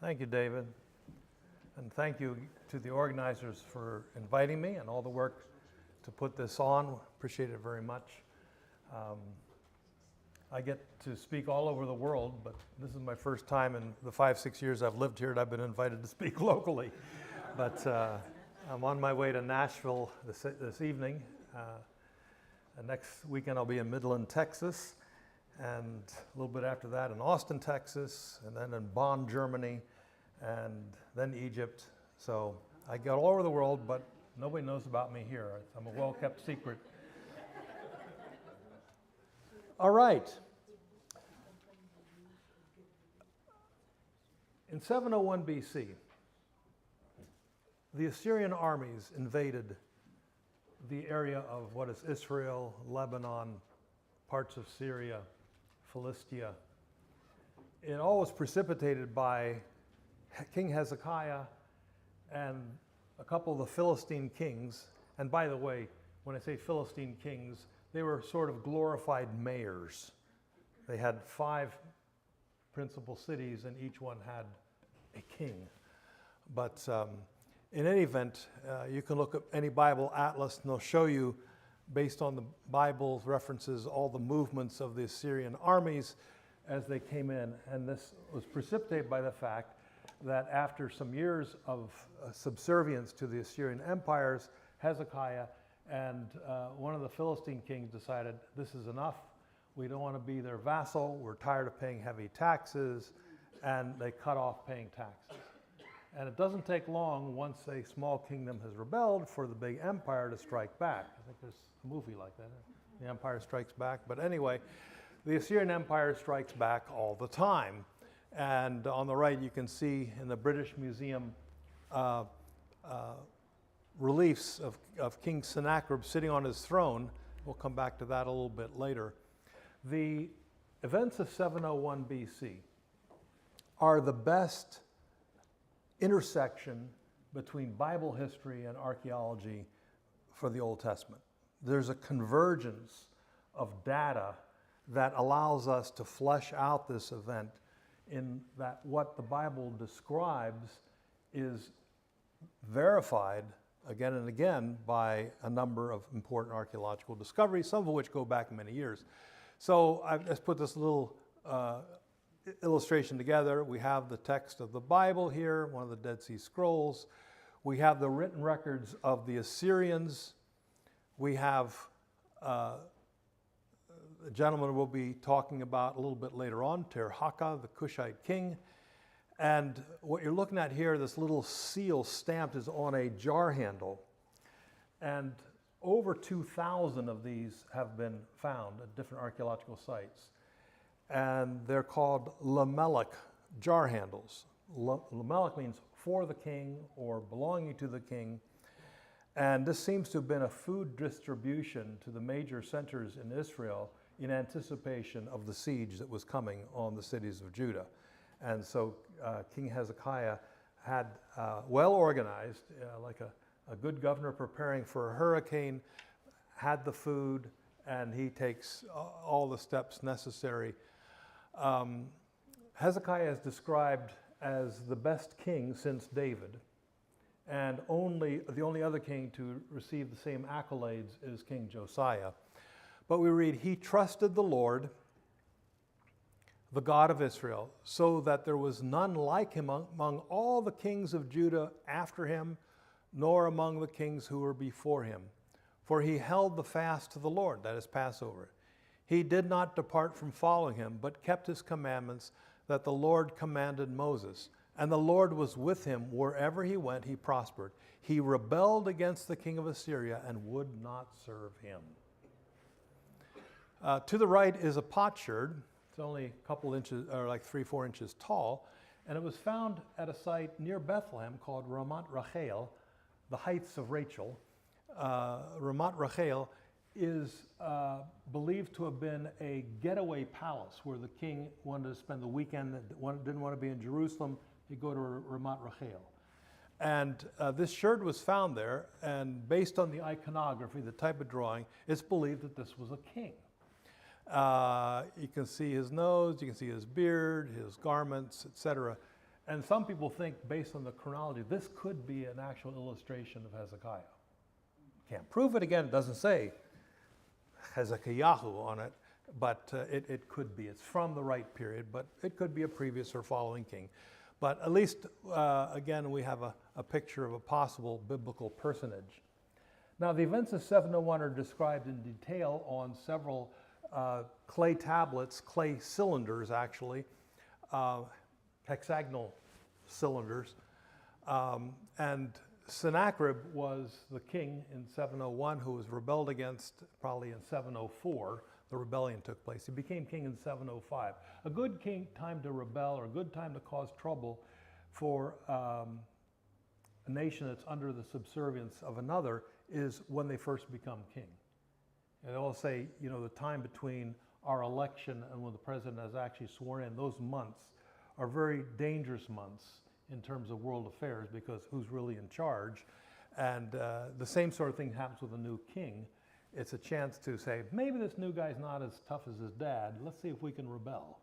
Thank you, David. And thank you to the organizers for inviting me and all the work to put this on. Appreciate it very much. I get to speak all over the world, but this is my first time in the 5-6 years I've lived here that I've been invited to speak locally. But I'm on my way to Nashville this evening. Next weekend I'll be in Midland, Texas, and a little bit after that in Austin, Texas, and then in Bonn, Germany, and then Egypt. So I go all over the world, but nobody knows about me here. I'm a well-kept secret. All right. In 701 BC, the Assyrian armies invaded the area of what is Israel, Lebanon, parts of Syria, Philistia. It all was precipitated by King Hezekiah and a couple of the Philistine kings. And by the way, when I say Philistine kings, they were sort of glorified mayors. They had 5 principal cities, and each one had a king. But in any event, you can look at any Bible atlas, and they'll show you, based on the Bible's references, all the movements of the Assyrian armies as they came in. And this was precipitated by the fact that after some years of subservience to the Assyrian empires, Hezekiah and one of the Philistine kings decided, this is enough. We don't want to be their vassal. We're tired of paying heavy taxes. And they cut off paying taxes. And it doesn't take long, once a small kingdom has rebelled, for the big empire to strike back. I think there's a movie like that. The Empire Strikes Back. But anyway, the Assyrian Empire strikes back all the time. And on the right, you can see in the British Museum reliefs of King Sennacherib sitting on his throne. We'll come back to that a little bit later. The events of 701 BC are the best intersection between Bible history and archaeology for the Old Testament. There's a convergence of data that allows us to flesh out this event in that what the Bible describes is verified again and again by a number of important archaeological discoveries, some of which go back many years. So I've just put this little illustration together. We have the text of the Bible here, one of the Dead Sea Scrolls. We have the written records of the Assyrians. We have a gentleman we'll be talking about a little bit later on, Tirhakah, the Cushite king. And what you're looking at here, this little seal stamped is on a jar handle. And over 2,000 of these have been found at different archaeological sites. And they're called Lamelech jar handles. Lamelech means for the king or belonging to the king. And this seems to have been a food distribution to the major centers in Israel in anticipation of the siege that was coming on the cities of Judah. And so King Hezekiah had well organized, like a good governor preparing for a hurricane, had the food, and he takes all the steps necessary. Hezekiah is described as the best king since David, and the only other king to receive the same accolades is King Josiah. But we read, he trusted the Lord, the God of Israel, so that there was none like him among all the kings of Judah after him, nor among the kings who were before him. For he held the fast to the Lord, that is Passover. He did not depart from following him, but kept his commandments that the Lord commanded Moses. And the Lord was with him wherever he went, he prospered. He rebelled against the king of Assyria and would not serve him. To the right is a potsherd. It's only a couple inches, or like 3-4 inches tall. And it was found at a site near Bethlehem called Ramat Rachel, the heights of Rachel. Ramat Rachel is believed to have been a getaway palace where the king wanted to spend the weekend, didn't want to be in Jerusalem, he'd go to Ramat Rachel. And this sherd was found there, and based on the iconography, the type of drawing, it's believed that this was a king. You can see his nose, you can see his beard, his garments, etc. And some people think, based on the chronology, this could be an actual illustration of Hezekiah. Can't prove it again, it doesn't say Hezekiahu on it, but it could be. It's from the right period, but it could be a previous or following king. But at least, again, we have a picture of a possible biblical personage. Now, the events of 701 are described in detail on several clay tablets, clay cylinders, actually, hexagonal cylinders. And Sennacherib was the king in 701 who was rebelled against probably in 704. The rebellion took place. He became king in 705. A good time to rebel, or a good time to cause trouble for a nation that's under the subservience of another, is when they first become king. And they'll say, you know, the time between our election and when the president is actually sworn in, those months are very dangerous months in terms of world affairs, because who's really in charge? And the same sort of thing happens with a new king. It's a chance to say, maybe this new guy's not as tough as his dad. Let's see if we can rebel.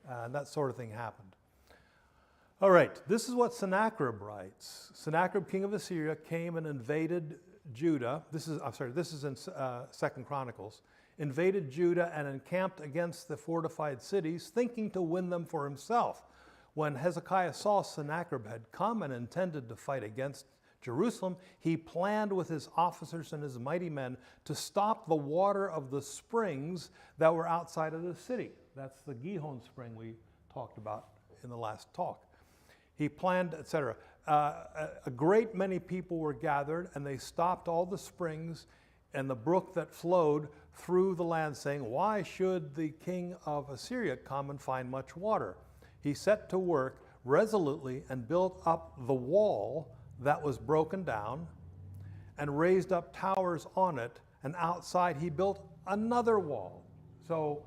And that sort of thing happened. All right, this is what Sennacherib writes. Sennacherib, king of Assyria, came and invaded Judah. This is in 2 Chronicles. Invaded Judah and encamped against the fortified cities, thinking to win them for himself. When Hezekiah saw Sennacherib had come and intended to fight against Jerusalem, he planned with his officers and his mighty men to stop the water of the springs that were outside of the city. That's the Gihon spring we talked about in the last talk. He planned, etc. A great many people were gathered, and they stopped all the springs and the brook that flowed through the land, saying, "Why should the king of Assyria come and find much water?" He set to work resolutely and built up the wall that was broken down and raised up towers on it, and outside he built another wall. So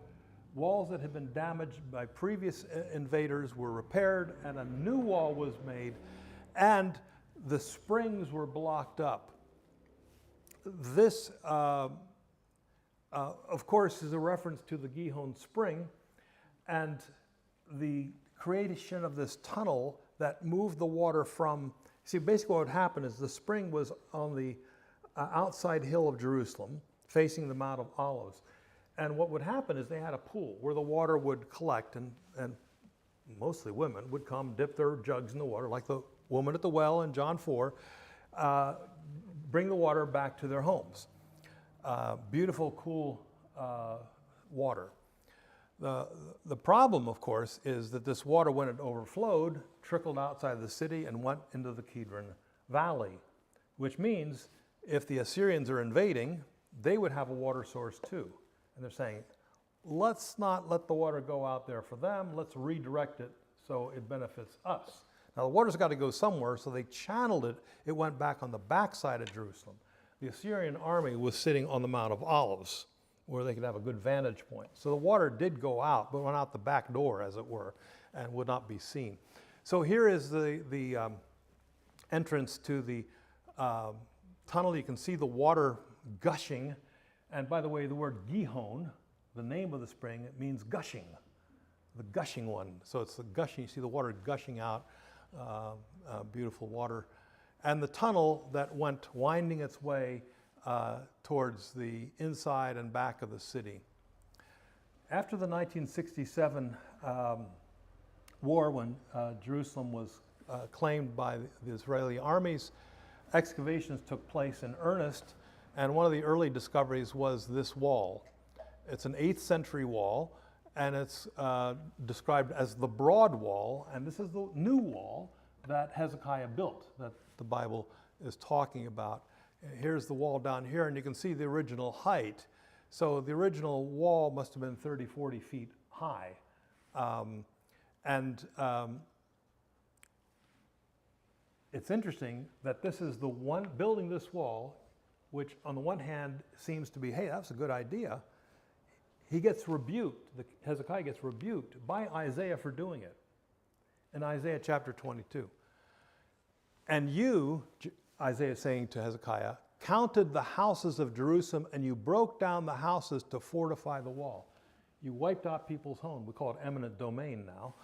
walls that had been damaged by previous invaders were repaired, and a new wall was made, and the springs were blocked up. This, of course, is a reference to the Gihon spring and the creation of this tunnel that moved the water from. See, basically what happened is the spring was on the outside hill of Jerusalem, facing the Mount of Olives. And what would happen is they had a pool where the water would collect, and mostly women would come dip their jugs in the water, like the woman at the well in John 4, bring the water back to their homes. Beautiful, cool water. The problem, of course, is that this water, when it overflowed, trickled outside the city and went into the Kidron Valley, which means if the Assyrians are invading, they would have a water source too. And they're saying, let's not let the water go out there for them, let's redirect it so it benefits us. Now the water's got to go somewhere, so they channeled it. It went back on the backside of Jerusalem. The Assyrian army was sitting on the Mount of Olives, where they could have a good vantage point. So the water did go out, but went out the back door, as it were, and would not be seen. So here is the entrance to the tunnel. You can see the water gushing. And by the way, the word Gihon, the name of the spring, it means gushing, the gushing one. So it's the gushing, you see the water gushing out, beautiful water. And the tunnel that went winding its way towards the inside and back of the city. After the 1967 war, when Jerusalem was claimed by the Israeli armies, excavations took place in earnest, and one of the early discoveries was this wall. It's an 8th century wall, and it's described as the broad wall, and this is the new wall that Hezekiah built, that the Bible is talking about. Here's the wall down here, and you can see the original height. So the original wall must have been 30, 40 feet high. It's interesting that this is the one building this wall, which on the one hand seems to be, hey, that's a good idea. He gets rebuked, Hezekiah gets rebuked by Isaiah for doing it in Isaiah chapter 22. And you, Isaiah is saying to Hezekiah, counted the houses of Jerusalem, and you broke down the houses to fortify the wall. You wiped out people's home. We call it eminent domain now.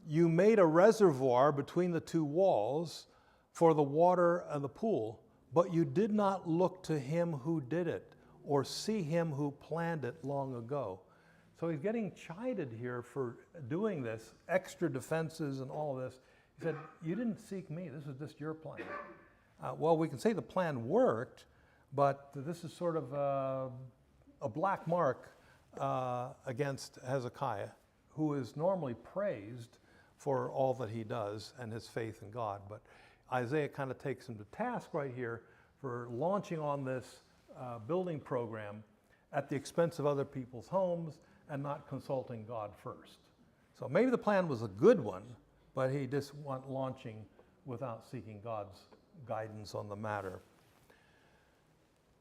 You made a reservoir between the two walls for the water and the pool, but you did not look to him who did it or see him who planned it long ago. So he's getting chided here for doing this, extra defenses and all of this. He said, you didn't seek me, this is just your plan. Well, we can say the plan worked, but this is sort of a black mark against Hezekiah, who is normally praised for all that he does and his faith in God. But Isaiah kind of takes him to task right here for launching on this building program at the expense of other people's homes and not consulting God first. So maybe the plan was a good one, but he just went launching without seeking God's guidance on the matter.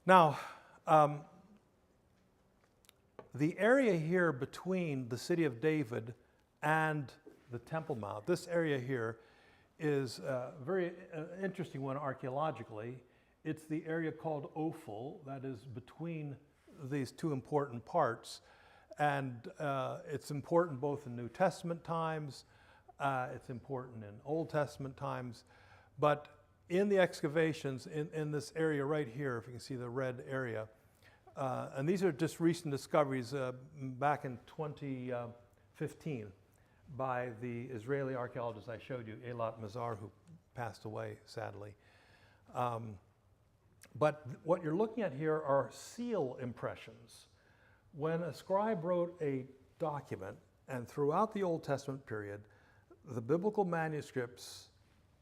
Now, the area here between the city of David and the Temple Mount, this area here is a very interesting one archaeologically. It's the area called Ophel, that is between these two important parts. And it's important both in New Testament times, it's important in Old Testament times, but in the excavations in this area right here, if you can see the red area, and these are just recent discoveries back in 2015 by the Israeli archaeologist I showed you, Eilat Mazar, who passed away sadly. But what you're looking at here are seal impressions. When a scribe wrote a document, and throughout the Old Testament period, the biblical manuscripts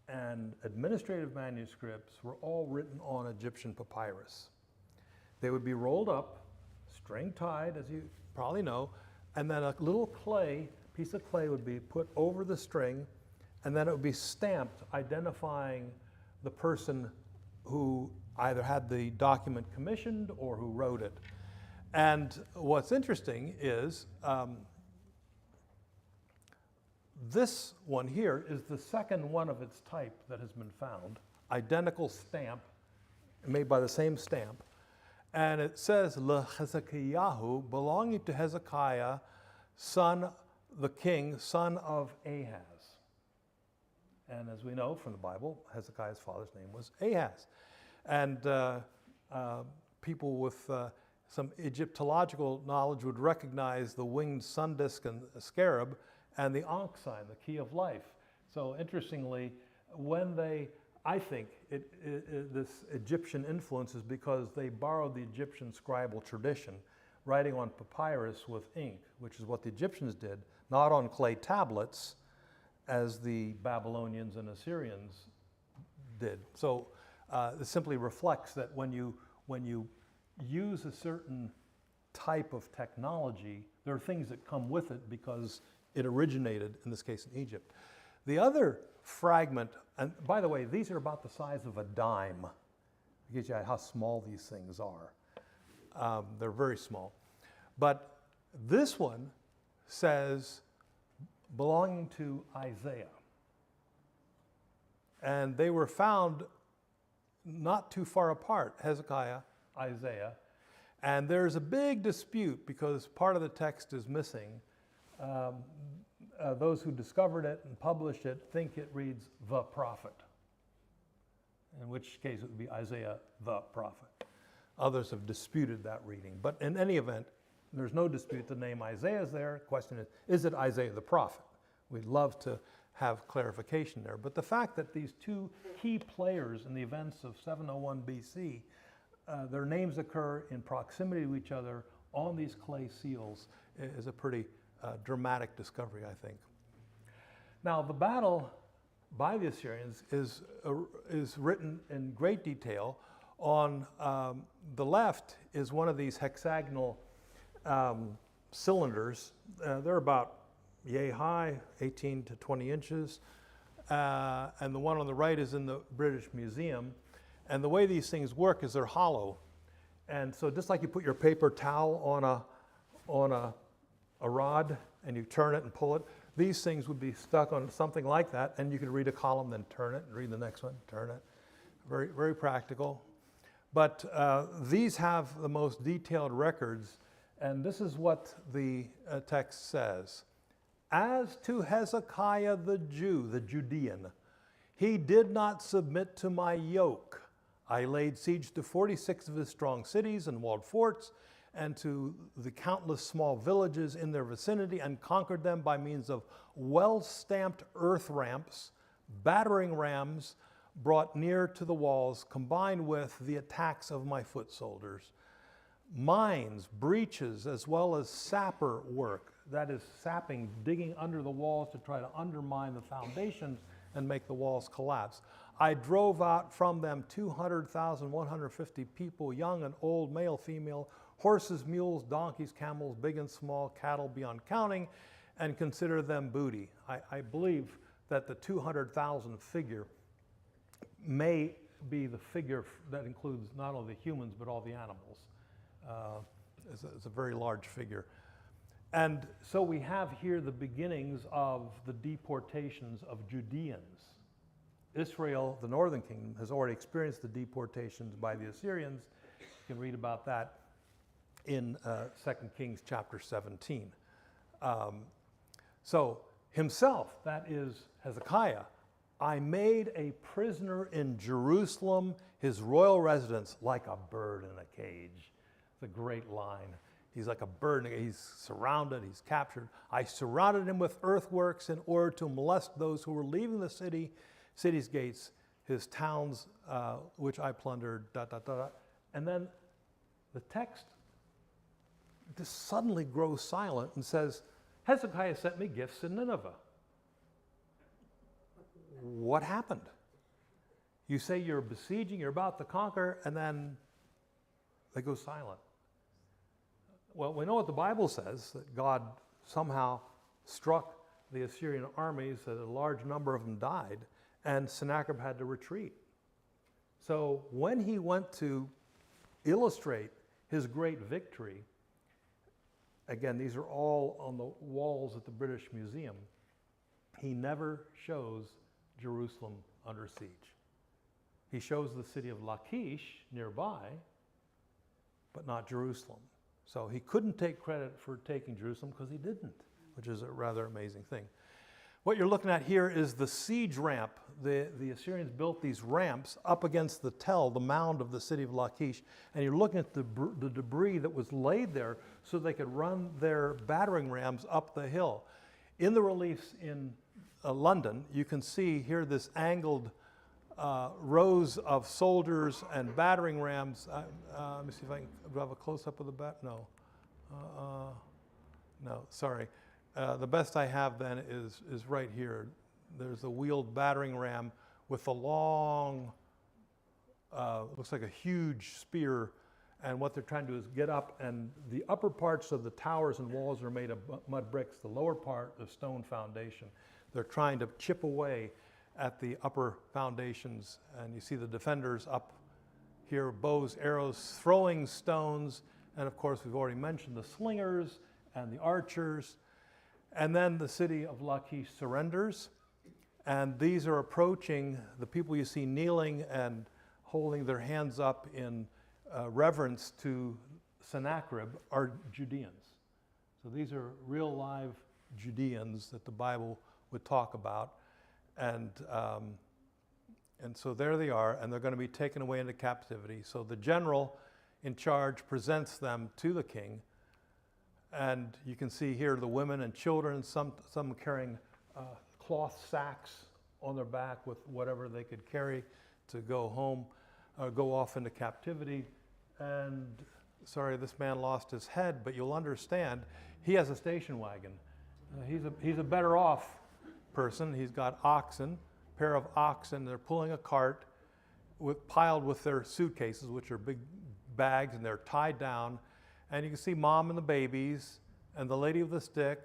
and administrative manuscripts were all written on Egyptian papyrus. They would be rolled up, string tied, as you probably know, and then a little piece of clay would be put over the string, and then it would be stamped identifying the person who either had the document commissioned or who wrote it. And what's interesting is this one here is the second one of its type that has been found, identical stamp, made by the same stamp. And it says, Le Hezekiahu, belonging to Hezekiah, the king, son of Ahaz. And as we know from the Bible, Hezekiah's father's name was Ahaz. And people with some Egyptological knowledge would recognize the winged sun disk and scarab and the Ankh sign, the key of life. So interestingly, when I think this Egyptian influence is because they borrowed the Egyptian scribal tradition, writing on papyrus with ink, which is what the Egyptians did, not on clay tablets, as the Babylonians and Assyrians did. So it simply reflects that when you use a certain type of technology, there are things that come with it because it originated, in this case, in Egypt. The other fragment, and by the way, these are about the size of a dime. It gives you how small these things are. They're very small. But this one says, belonging to Isaiah. And they were found not too far apart, Hezekiah, Isaiah. And there's a big dispute because part of the text is missing. Those who discovered it and published it think it reads the prophet, in which case it would be Isaiah the prophet. Others have disputed that reading. But in any event, there's no dispute the name Isaiah is there. The question is it Isaiah the prophet? We'd love to have clarification there. But the fact that these two key players in the events of 701 BC, their names occur in proximity to each other on these clay seals is a pretty dramatic discovery, I think. Now, the battle by the Assyrians is written in great detail. On the left is one of these hexagonal cylinders. They're about yay high, 18 to 20 inches. And the one on the right is in the British Museum. And the way these things work is they're hollow. And so just like you put your paper towel on a rod and you turn it and pull it, these things would be stuck on something like that, and you could read a column, then turn it, and read the next one, turn it. Very, very practical. But these have the most detailed records, and this is what the text says. As to Hezekiah the Jew, the Judean, he did not submit to my yoke. I laid siege to 46 of his strong cities and walled forts, and to the countless small villages in their vicinity, and conquered them by means of well-stamped earth ramps, battering rams brought near to the walls, combined with the attacks of my foot soldiers. Mines, breaches, as well as sapper work, that is sapping, digging under the walls to try to undermine the foundations and make the walls collapse. I drove out from them 200,150 people, young and old, male, female, horses, mules, donkeys, camels, big and small, cattle beyond counting, and consider them booty. I believe that the 200,000 figure may be the figure that includes not only the humans but all the animals. It's a very large figure. And so we have here the beginnings of the deportations of Judeans. Israel, the northern kingdom, has already experienced the deportations by the Assyrians. You can read about that in 2 Kings chapter 17. So himself, that is Hezekiah, I made a prisoner in Jerusalem, his royal residence, like a bird in a cage. It's a great line. He's like a bird. He's surrounded. He's captured. I surrounded him with earthworks in order to molest those who were leaving the city's gates, his towns, which I plundered, ... And then the text just suddenly grows silent and says, Hezekiah sent me gifts in Nineveh. What happened? You say you're besieging, you're about to conquer, and then they go silent. Well, we know what the Bible says, that God somehow struck the Assyrian armies, that a large number of them died, and Sennacherib had to retreat. So when he went to illustrate his great victory, again, these are all on the walls at the British Museum, he never shows Jerusalem under siege. He shows the city of Lachish nearby, but not Jerusalem. So he couldn't take credit for taking Jerusalem because he didn't, which is a rather amazing thing. What you're looking at here is the siege ramp. The Assyrians built these ramps up against the tell, the mound of the city of Lachish, and you're looking at the debris that was laid there so they could run their battering rams up the hill. In the reliefs in London, you can see here this angled rows of soldiers and battering rams. Let me see if I can have a close-up of the bat. No. No, sorry. The best I have then is right here. There's a wheeled battering ram with a long, looks like a huge spear, and what they're trying to do is get up, and the upper parts of the towers and walls are made of mud bricks, the lower part of stone foundation. They're trying to chip away at the upper foundations, and you see the defenders up here, bows, arrows, throwing stones, and of course we've already mentioned the slingers and the archers. And then the city of Lachish surrenders, and these are approaching, the people you see kneeling and holding their hands up in reverence to Sennacherib are Judeans. So these are real live Judeans that the Bible would talk about. And so there they are, and they're going to be taken away into captivity. So the general in charge presents them to the king. And you can see here the women and children, some carrying cloth sacks on their back with whatever they could carry to go home, go off into captivity. And sorry, this man lost his head, but you'll understand, he has a station wagon. He's a better off person. He's got oxen, a pair of oxen. They're pulling a cart piled with their suitcases, which are big bags, and they're tied down. And you can see mom and the babies and the lady with the stick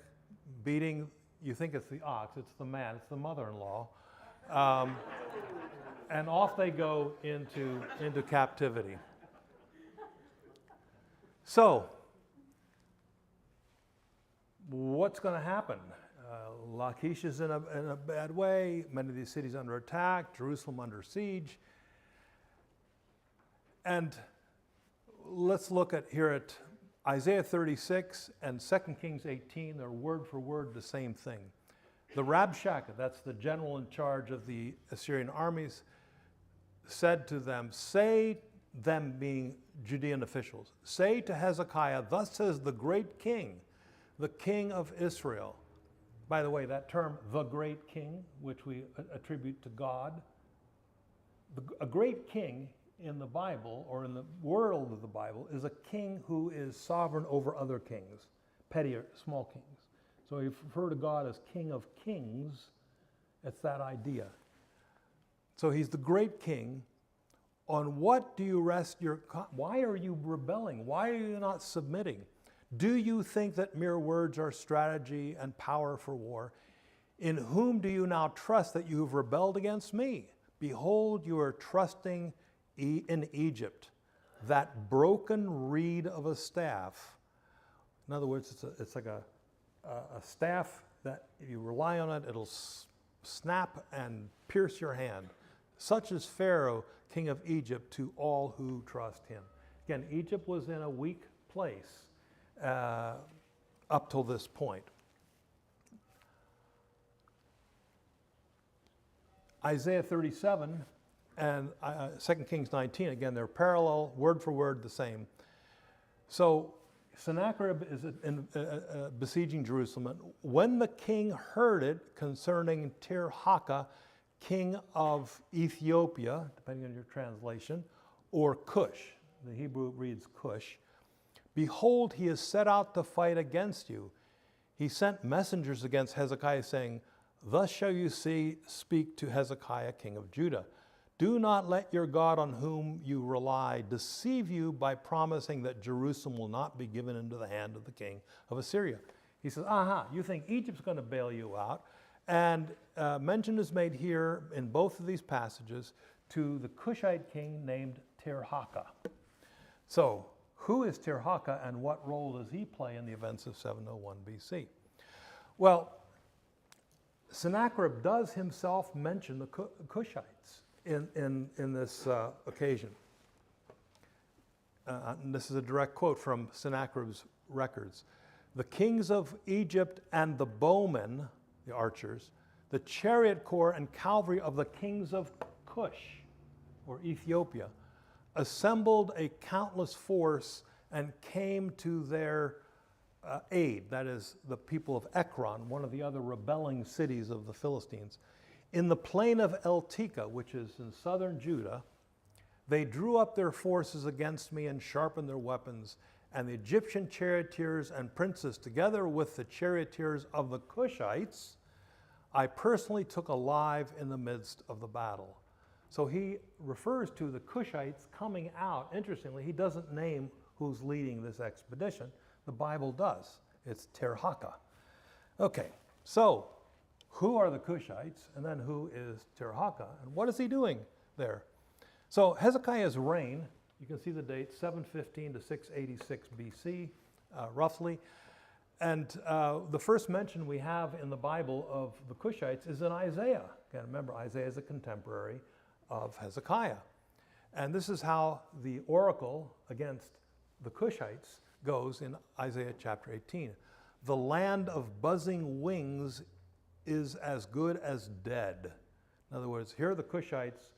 beating, you think it's the ox, it's the man, it's the mother-in-law. And off they go into captivity. So, what's going to happen? Lachish is in a bad way, many of these cities under attack, Jerusalem under siege. And let's look at Isaiah 36 and 2 Kings 18 are word for word the same thing. The Rabshakeh, that's the general in charge of the Assyrian armies, said to them, say, them being Judean officials, say to Hezekiah, thus says the great king, the king of Israel. By the way, that term, the great king, which we attribute to God, a great king in the Bible, or in the world of the Bible, is a king who is sovereign over other kings, petty or small kings. So if you refer to God as King of Kings, it's that idea. So he's the great king. On what do you rest your... Why are you rebelling? Why are you not submitting? Do you think that mere words are strategy and power for war? In whom do you now trust that you have rebelled against me? Behold, you are trusting in Egypt, that broken reed of a staff. In other words, it's like a staff that if you rely on it, it'll snap and pierce your hand. Such is Pharaoh, king of Egypt, to all who trust him. Again, Egypt was in a weak place up till this point. Isaiah 37 and 2 Kings 19, again, they're parallel, word for word, the same. So Sennacherib is besieging Jerusalem. When the king heard it concerning Tirhakah, king of Ethiopia, depending on your translation, or Cush, the Hebrew reads Cush, behold, he has set out to fight against you. He sent messengers against Hezekiah, saying, thus shall you speak to Hezekiah, king of Judah. Do not let your God on whom you rely deceive you by promising that Jerusalem will not be given into the hand of the king of Assyria. He says, you think Egypt's going to bail you out? And mention is made here in both of these passages to the Cushite king named Tirhakah. So, who is Tirhakah and what role does he play in the events of 701 BC? Well, Sennacherib does himself mention the Cushites in this occasion. And this is a direct quote from Sennacherib's records. The kings of Egypt and the bowmen, the archers, the chariot corps and cavalry of the kings of Cush, or Ethiopia, assembled a countless force and came to their aid, that is, the people of Ekron, one of the other rebelling cities of the Philistines. In the plain of Eltekeh, which is in southern Judah, they drew up their forces against me and sharpened their weapons, and the Egyptian charioteers and princes, together with the charioteers of the Cushites, I personally took alive in the midst of the battle. So he refers to the Cushites coming out. Interestingly, he doesn't name who's leading this expedition. The Bible does. It's Tirhakah. Okay, so who are the Cushites, and then who is Tirhakah, and what is he doing there? So Hezekiah's reign, you can see the date, 715 to 686 BC, roughly. And the first mention we have in the Bible of the Cushites is in Isaiah. Again, remember, Isaiah is a contemporary of Hezekiah. And this is how the oracle against the Cushites goes in Isaiah chapter 18. The land of buzzing wings is as good as dead. In other words, here are the Cushites.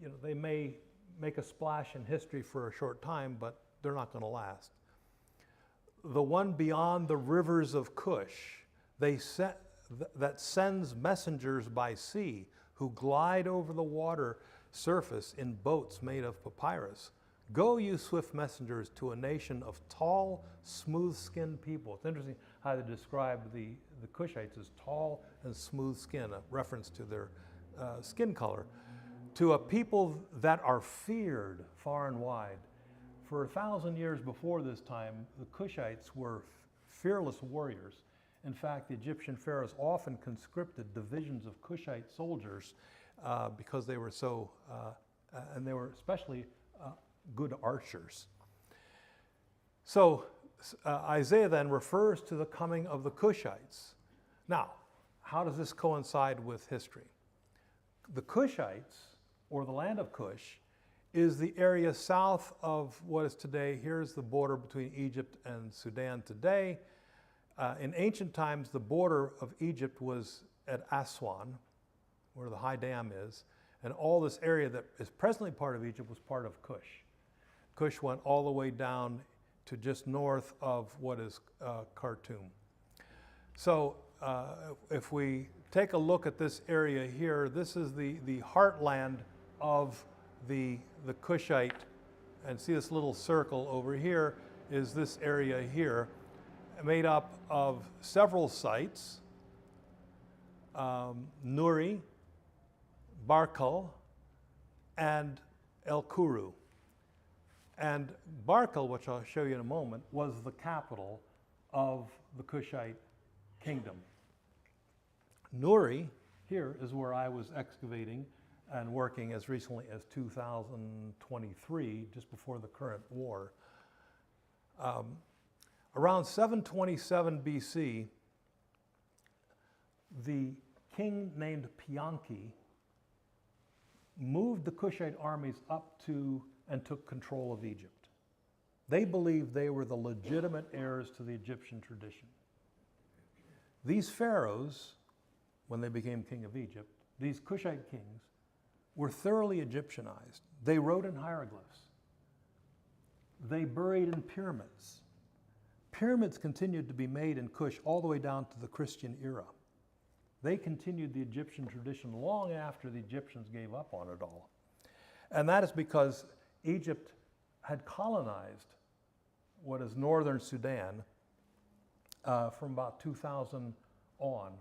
You know, they may make a splash in history for a short time, but they're not going to last. The one beyond the rivers of Cush, that sends messengers by sea who glide over the water surface in boats made of papyrus. Go, you swift messengers, to a nation of tall, smooth-skinned people. It's interesting how they describe the Cushites as tall and smooth-skinned, a reference to their skin color. To a people that are feared far and wide. For 1,000 years before this time, the Cushites were fearless warriors. In fact, the Egyptian pharaohs often conscripted divisions of Cushite soldiers because they were so, and they were especially good archers. So Isaiah then refers to the coming of the Cushites. Now, how does this coincide with history? The Cushites, or the land of Cush, is the area south of what is today. Here's the border between Egypt and Sudan today. In ancient times, the border of Egypt was at Aswan, where the high dam is, and all this area that is presently part of Egypt was part of Cush. Cush went all the way down to just north of what is Khartoum. So if we take a look at this area here, this is the heartland of the Cushite, and see this little circle over here is this area here, made up of several sites, Nuri, Barkal, and El Kuru. And Barkal, which I'll show you in a moment, was the capital of the Kushite kingdom. Nuri, here is where I was excavating and working as recently as 2023, just before the current war. Around 727 BC, the king named Pianki moved the Kushite armies up to and took control of Egypt. They believed they were the legitimate heirs to the Egyptian tradition. These pharaohs, when they became king of Egypt, these Kushite kings, were thoroughly Egyptianized. They wrote in hieroglyphs. They buried in pyramids. Pyramids continued to be made in Kush all the way down to the Christian era. They continued the Egyptian tradition long after the Egyptians gave up on it all. And that is because Egypt had colonized what is northern Sudan from about 2000 on.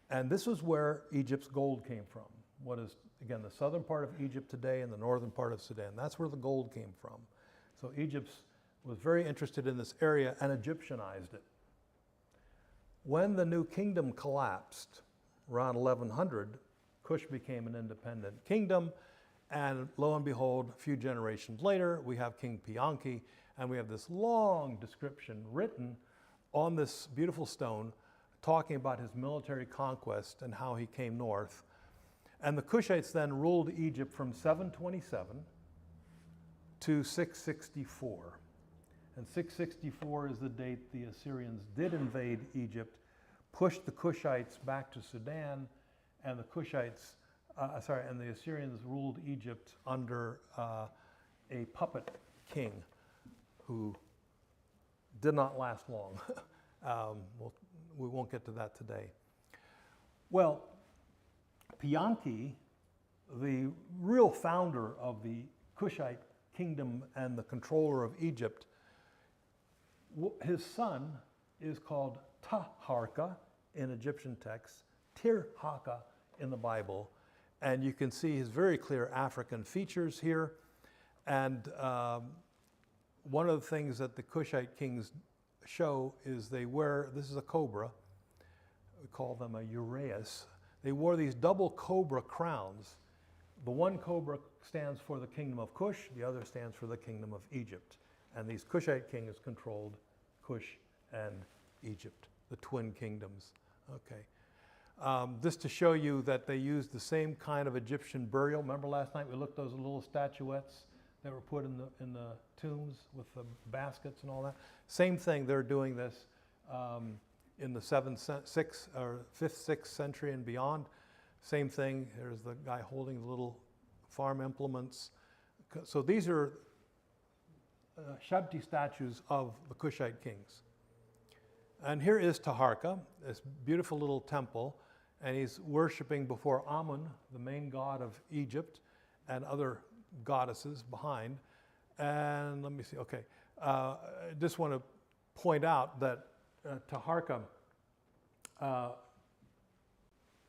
And this was where Egypt's gold came from. What is, again, the southern part of Egypt today and the northern part of Sudan. That's where the gold came from. So Egypt was very interested in this area and Egyptianized it. When the new kingdom collapsed, around 1100, Kush became an independent kingdom, and lo and behold, a few generations later, we have King Pianki, and we have this long description written on this beautiful stone talking about his military conquest and how he came north. And the Kushites then ruled Egypt from 727 to 664. And 664 is the date the Assyrians did invade Egypt, pushed the Kushites back to Sudan, and the the Assyrians ruled Egypt under a puppet king who did not last long. We won't get to that today. Well, Pianki, the real founder of the Kushite kingdom and the controller of Egypt, his son is called Taharka in Egyptian texts, Tirhaka in the Bible, and you can see his very clear African features here. And one of the things that the Kushite kings show is they wear, this is a cobra, we call them a uraeus. They wore these double cobra crowns. The one cobra stands for the kingdom of Kush, the other stands for the kingdom of Egypt. And these Kushite kings controlled Kush and Egypt, the twin kingdoms. Okay. Just to show you that they used the same kind of Egyptian burial. Remember last night we looked at those little statuettes that were put in the tombs with the baskets and all that? Same thing, they're doing this in the 5th, 6th century and beyond. Same thing, there's the guy holding the little farm implements. So these are Shabti statues of the Kushite kings. And here is Taharka, this beautiful little temple, and he's worshiping before Amun, the main god of Egypt, and other goddesses behind. And let me see, okay. I just want to point out that Taharka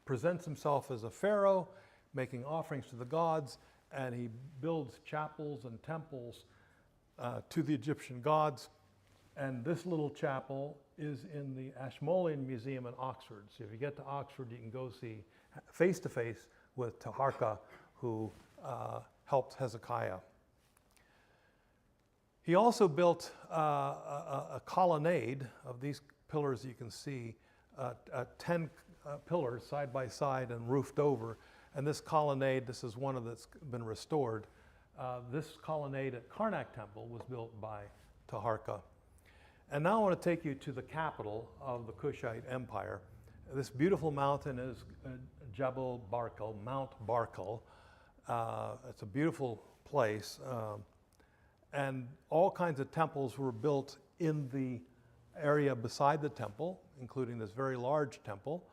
presents himself as a pharaoh, making offerings to the gods, and he builds chapels and temples to the Egyptian gods. And this little chapel is in the Ashmolean Museum in Oxford. So if you get to Oxford, you can go see face-to-face with Taharka, who helped Hezekiah. He also built a colonnade of these pillars you can see, 10 pillars side by side and roofed over. And this colonnade, this is one of that's been restored, This colonnade at Karnak Temple was built by Taharqa. And now I want to take you to the capital of the Kushite Empire. This beautiful mountain is Jabal Barkal, Mount Barkal. It's a beautiful place. And all kinds of temples were built in the area beside the temple, including this very large temple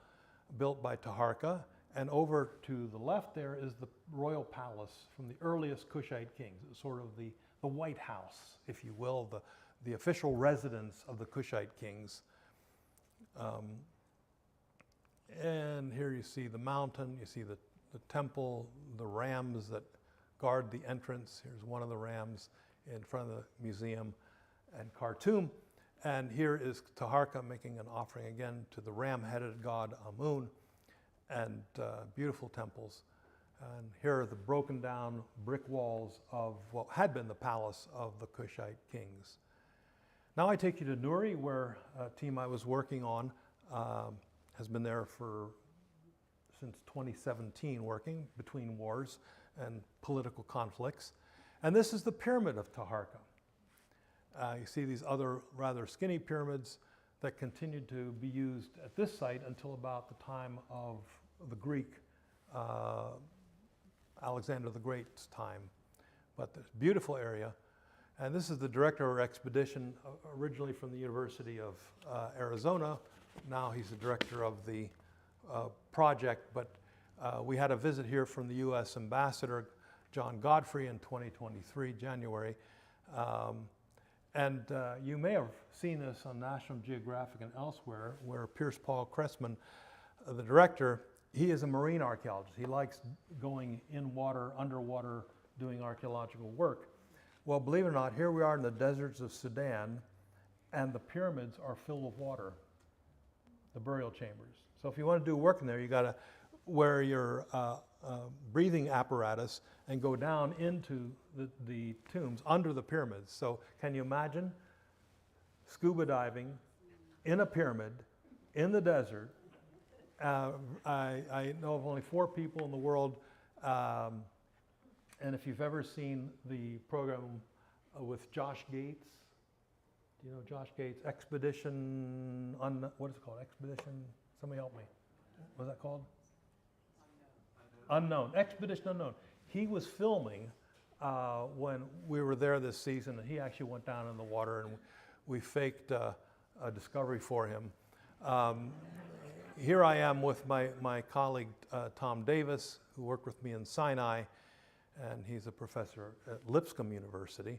built by Taharqa. And over to the left there is the royal palace from the earliest Kushite kings. It's sort of the White House, if you will, the official residence of the Kushite kings. And here you see the mountain, you see the temple, the rams that guard the entrance. Here's one of the rams in front of the museum and Khartoum. And here is Taharqa making an offering again to the ram-headed god Amun, and beautiful temples. And here are the broken down brick walls of what had been the palace of the Kushite kings. Now I take you to Nuri, where a team I was working on has been there since 2017, working between wars and political conflicts. And this is the pyramid of Taharqa. You see these other rather skinny pyramids that continued to be used at this site until about the time of the Greek Alexander the Great's time. But this beautiful area. And this is the director of our expedition, originally from the University of Arizona. Now he's the director of the project, but we had a visit here from the U.S. Ambassador, John Godfrey, in 2023, January. And you may have seen this on National Geographic and elsewhere, where Pierce Paul Cressman, the director, he is a marine archaeologist. He likes going in water, underwater, doing archaeological work. Well, believe it or not, here we are in the deserts of Sudan, and the pyramids are filled with water, the burial chambers. So if you want to do work in there, you got to wear your breathing apparatus and go down into the tombs under the pyramids. So can you imagine scuba diving in a pyramid in the desert? I know of only 4 people in the world, and if you've ever seen the program with Josh Gates, do you know Josh Gates? Expedition, what is it called? Expedition, somebody help me. What is that called? Unknown. Expedition Unknown. He was filming when we were there this season, and he actually went down in the water, and we faked a discovery for him. Here I am with my colleague Tom Davis, who worked with me in Sinai, and he's a professor at Lipscomb University.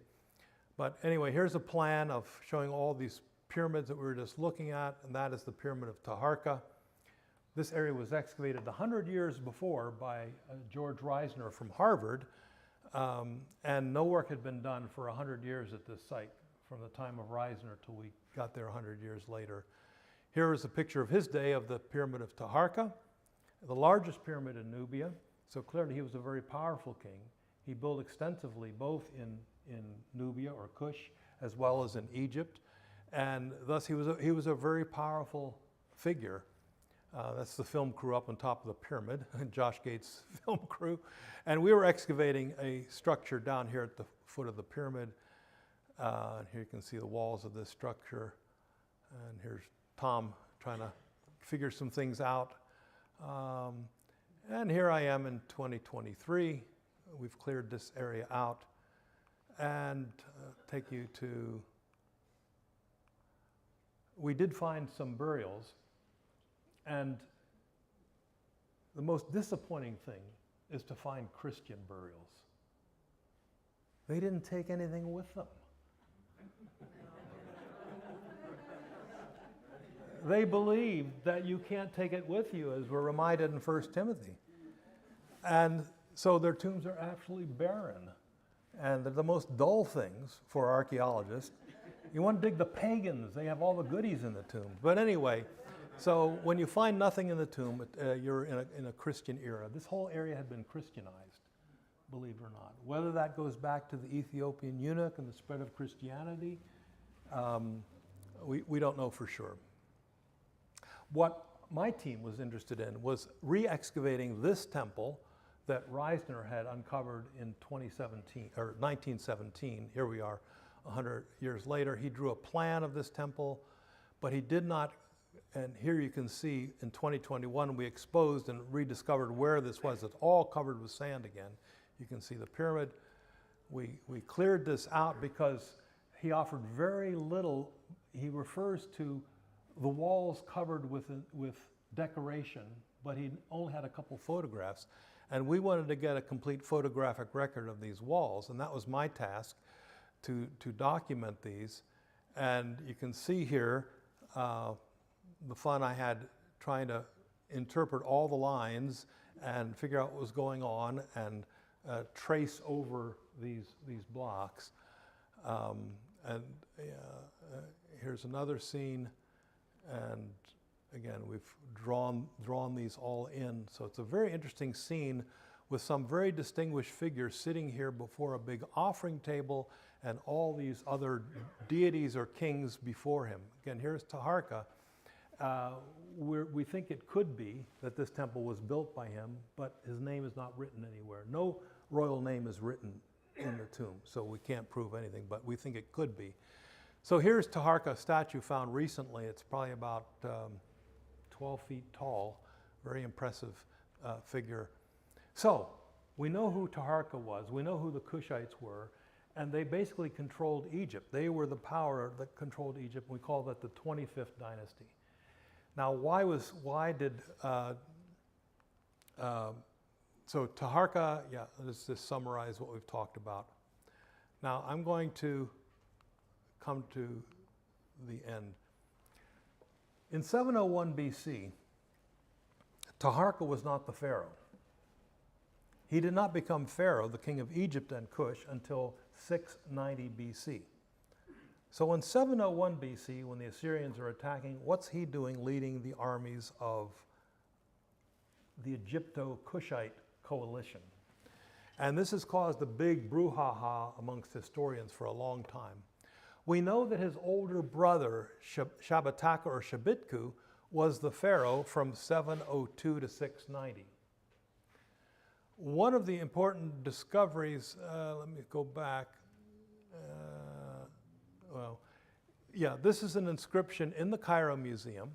But anyway, here's a plan of showing all these pyramids that we were just looking at, and that is the pyramid of Taharqa. This area was excavated 100 years before by George Reisner from Harvard, and no work had been done for 100 years at this site, from the time of Reisner till we got there 100 years later. Here is a picture of his day of the pyramid of Taharqa, the largest pyramid in Nubia. So clearly he was a very powerful king. He built extensively both in Nubia or Kush as well as in Egypt, and thus he was a very powerful figure. That's the film crew up on top of the pyramid, Josh Gates' film crew. And we were excavating a structure down here at the foot of the pyramid. And here you can see the walls of this structure. And here's Tom trying to figure some things out. And here I am in 2023. We've cleared this area out. And take you to, we did find some burials. And the most disappointing thing is to find Christian burials. They didn't take anything with them. They believe that you can't take it with you, as we're reminded in 1 Timothy. And so their tombs are absolutely barren. And they're the most dull things for archaeologists. You want to dig the pagans, they have all the goodies in the tomb. But anyway, so when you find nothing in the tomb, you're in a Christian era. This whole area had been Christianized, believe it or not. Whether that goes back to the Ethiopian eunuch and the spread of Christianity, we don't know for sure. What my team was interested in was re-excavating this temple that Reisner had uncovered in 2017 or 1917. Here we are, 100 years later. He drew a plan of this temple, but he did not. And here you can see in 2021 we exposed and rediscovered where this was. It's all covered with sand again. You can see the pyramid. We cleared this out because he offered very little. He refers to the walls covered with decoration, but he only had a couple photographs. And we wanted to get a complete photographic record of these walls, and that was my task, to document these. And you can see here the fun I had trying to interpret all the lines and figure out what was going on and trace over these blocks. Here's another scene, and again, we've drawn these all in. So it's a very interesting scene with some very distinguished figures sitting here before a big offering table and all these other deities or kings before him. Again, here's Taharka. We think it could be that this temple was built by him, but his name is not written anywhere. No royal name is written in the tomb, so we can't prove anything, but we think it could be. So here's Taharka, a statue found recently. It's probably about 12 feet tall, very impressive figure. So we know who Taharka was, we know who the Kushites were, and they basically controlled Egypt. They were the power that controlled Egypt. We call that the 25th dynasty. Now, so Taharka, let's just summarize what we've talked about. Now, I'm going to come to the end. In 701 BC, Taharka was not the pharaoh. He did not become pharaoh, the king of Egypt and Cush, until 690 BC. So in 701 BC, when the Assyrians are attacking, what's he doing leading the armies of the Egypto-Cushite coalition? And this has caused a big brouhaha amongst historians for a long time. We know that his older brother, Shabbataka or Shabitku, was the pharaoh from 702 to 690. One of the important discoveries, let me go back. This is an inscription in the Cairo Museum,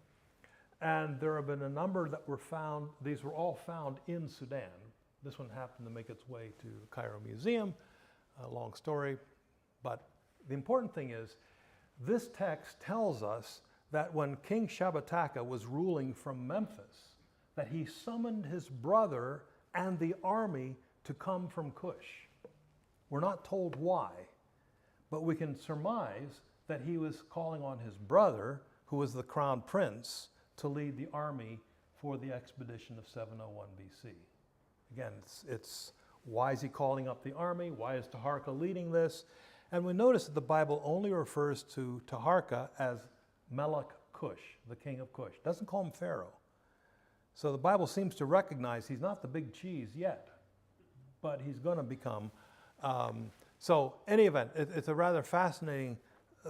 and there have been a number that were found. These were all found in Sudan. This one happened to make its way to the Cairo Museum. Long story, but the important thing is, this text tells us that when King Shabbataka was ruling from Memphis, that he summoned his brother and the army to come from Cush. We're not told why, but we can surmise that he was calling on his brother, who was the crown prince, to lead the army for the expedition of 701 BC. Again, it's why is he calling up the army? Why is Taharka leading this? And we notice that the Bible only refers to Taharka as Melech Cush, the king of Cush. It doesn't call him Pharaoh. So the Bible seems to recognize he's not the big cheese yet, but he's going to become. So any event, it's a rather fascinating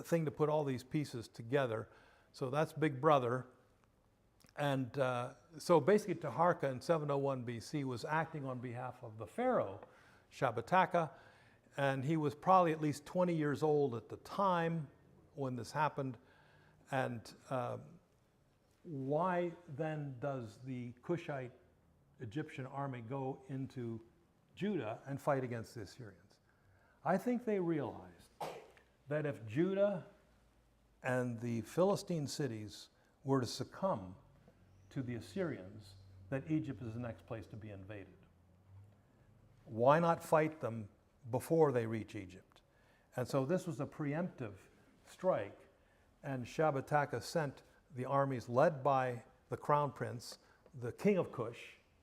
thing to put all these pieces together. So that's Big Brother. And so basically Taharka in 701 BC was acting on behalf of the Pharaoh, Shabbataka, and he was probably at least 20 years old at the time when this happened. And why then does the Cushite Egyptian army go into Judah and fight against the Assyrians? I think they realized that if Judah and the Philistine cities were to succumb to the Assyrians, that Egypt is the next place to be invaded. Why not fight them before they reach Egypt? And so this was a preemptive strike, and Shabbataka sent the armies led by the crown prince, the king of Cush,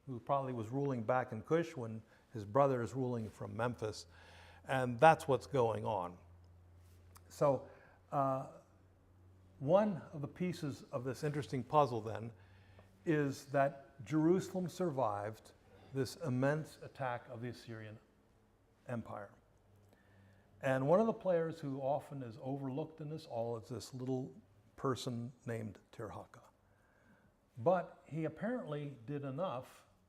who probably was ruling back in Cush when his brother is ruling from Memphis, and that's what's going on. So one of the pieces of this interesting puzzle then is that Jerusalem survived this immense attack of the Assyrian Empire. And one of the players who often is overlooked in this all is this little person named Tirhaka. But he apparently did enough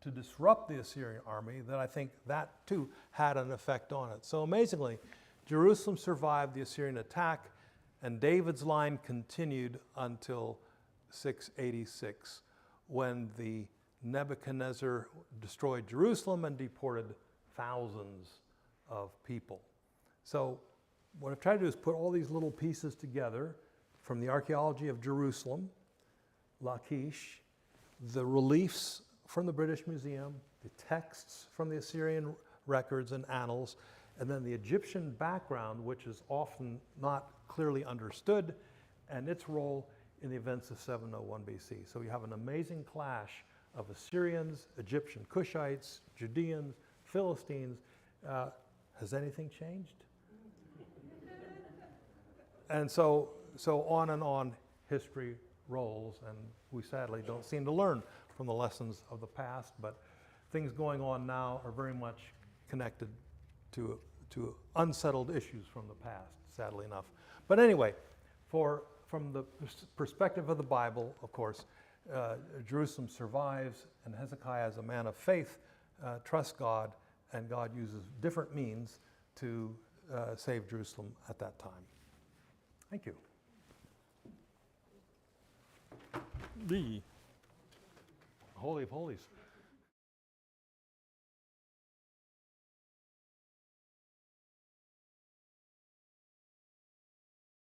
to disrupt the Assyrian army, that I think that too had an effect on it. So amazingly, Jerusalem survived the Assyrian attack, and David's line continued until 686, when the Nebuchadnezzar destroyed Jerusalem and deported thousands of people. So what I've tried to do is put all these little pieces together from the archaeology of Jerusalem, Lachish, the reliefs from the British Museum, the texts from the Assyrian records and annals, and then the Egyptian background, which is often not clearly understood, and its role in the events of 701 BC. So you have an amazing clash of Assyrians, Egyptian Cushites, Judeans, Philistines. Has anything changed? And so on history rolls, and we sadly don't seem to learn from the lessons of the past, but things going on now are very much connected to unsettled issues from the past, sadly enough. But anyway, from the perspective of the Bible, of course, Jerusalem survives, and Hezekiah, as a man of faith, trusts God, and God uses different means to save Jerusalem at that time. Thank you. The Holy of Holies.